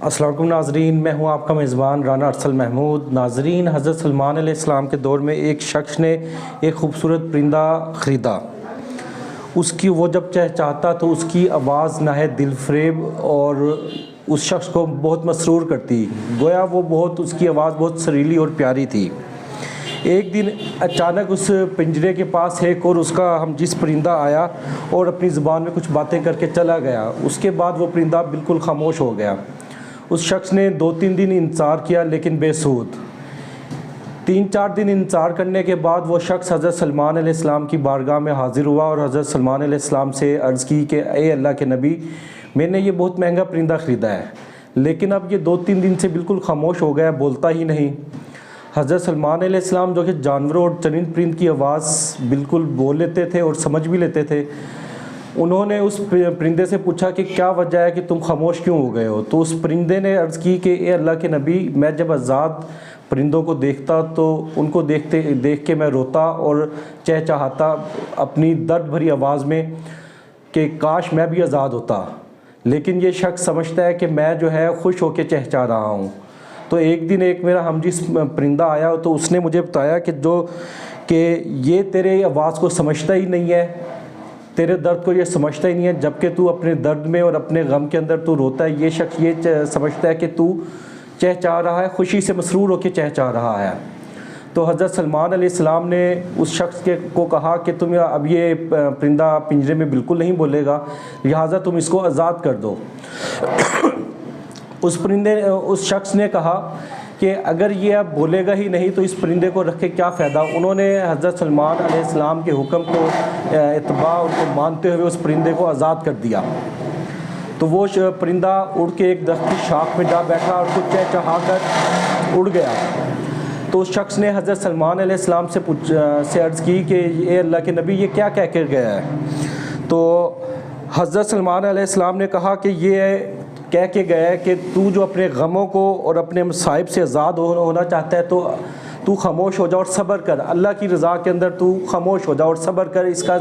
السلام علیکم ناظرین، میں ہوں آپ کا میزبان رانا ارسل محمود۔ ناظرین، حضرت سلمان علیہ السلام کے دور میں ایک شخص نے ایک خوبصورت پرندہ خریدا۔ اس کی وہ جب چہچہاتا تو اس کی آواز نہایت دل فریب اور اس شخص کو بہت مسرور کرتی، گویا وہ اس کی آواز بہت سریلی اور پیاری تھی۔ ایک دن اچانک اس پنجرے کے پاس ایک اور اس کا ہمجنس پرندہ آیا اور اپنی زبان میں کچھ باتیں کر کے چلا گیا۔ اس کے بعد وہ پرندہ بالکل خاموش ہو گیا۔ اس شخص نے 2-3 دن انتظار کیا لیکن بے سود۔ 3-4 دن انتظار کرنے کے بعد وہ شخص حضرت سلمان علیہ السلام کی بارگاہ میں حاضر ہوا اور حضرت سلمان علیہ السلام سے عرض کی کہ اے اللہ کے نبی، میں نے یہ بہت مہنگا پرندہ خریدا ہے، لیکن اب یہ 2-3 دن سے بالکل خاموش ہو گیا، بولتا ہی نہیں۔ حضرت سلمان علیہ السلام جو کہ جانوروں اور چرند پرند کی آواز بالکل بول لیتے تھے اور سمجھ بھی لیتے تھے، انہوں نے اس پرندے سے پوچھا کہ کیا وجہ ہے کہ تم خاموش کیوں ہو گئے ہو؟ تو اس پرندے نے عرض کی کہ اے اللہ کے نبی، میں جب آزاد پرندوں کو دیکھتا تو ان کو دیکھ کے میں روتا اور چہچہاتا اپنی درد بھری آواز میں کہ کاش میں بھی آزاد ہوتا، لیکن یہ شخص سمجھتا ہے کہ میں جو ہے خوش ہو کے چہچہا رہا ہوں۔ تو ایک دن ایک میرا ہمجنس پرندہ آیا تو اس نے مجھے بتایا کہ یہ تیرے آواز کو سمجھتا ہی نہیں ہے، تیرے درد کو یہ سمجھتا ہی نہیں ہے، جبکہ تو اپنے درد میں اور اپنے غم کے اندر تو روتا ہے، یہ شخص یہ سمجھتا ہے کہ تو چہچہا رہا ہے، خوشی سے مسرور ہو کے چہچہا رہا ہے۔ تو حضرت سلمان علیہ السلام نے اس شخص کو کہا کہ تم اب یہ پرندہ پنجرے میں بالکل نہیں بولے گا، لہٰذا تم اس کو آزاد کر دو۔ اس شخص نے کہا کہ اگر یہ اب بولے گا ہی نہیں تو اس پرندے کو رکھ کے کیا فائدہ۔ انہوں نے حضرت سلمان علیہ السلام کے حکم کو اتباع اور کو مانتے ہوئے اس پرندے کو آزاد کر دیا۔ تو وہ پرندہ اڑ کے ایک درخت کی شاخ میں جا بیٹھا اور کچھ چہچہا کر اڑ گیا۔ تو اس شخص نے حضرت سلمان علیہ السلام سے عرض کی کہ اے اللہ کے نبی، یہ کیا کہہ کر گیا ہے؟ تو حضرت سلمان علیہ السلام نے کہا کہ یہ کہہ کے گیا ہے کہ تو جو اپنے غموں کو اور اپنے مصائب سے آزاد ہونا چاہتا ہے تو خاموش ہو جا اور صبر کر، اللہ کی رضا کے اندر تو خاموش ہو جا اور صبر کر، اس کا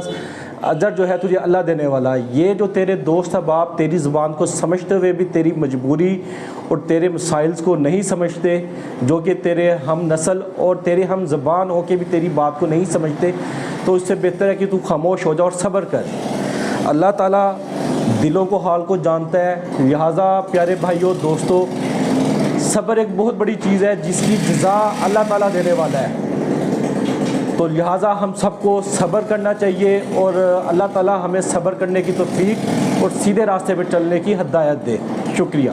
اجر جو ہے تجھے اللہ دینے والا ہے۔ یہ جو تیرے دوست احباب تیری زبان کو سمجھتے ہوئے بھی تیری مجبوری اور تیرے مسائل کو نہیں سمجھتے، جو کہ تیرے ہم نسل اور تیرے ہم زبان ہو کے بھی تیری بات کو نہیں سمجھتے، تو اس سے بہتر ہے کہ تو خاموش ہو جا اور صبر کر۔ اللہ تعالیٰ دلوں کو حال کو جانتا ہے، لہٰذا پیارے بھائیوں دوستو، صبر ایک بہت بڑی چیز ہے جس کی جزا اللہ تعالیٰ دینے والا ہے۔ تو لہٰذا ہم سب کو صبر کرنا چاہیے اور اللہ تعالیٰ ہمیں صبر کرنے کی توفیق اور سیدھے راستے پہ چلنے کی ہدایت دے۔ شکریہ۔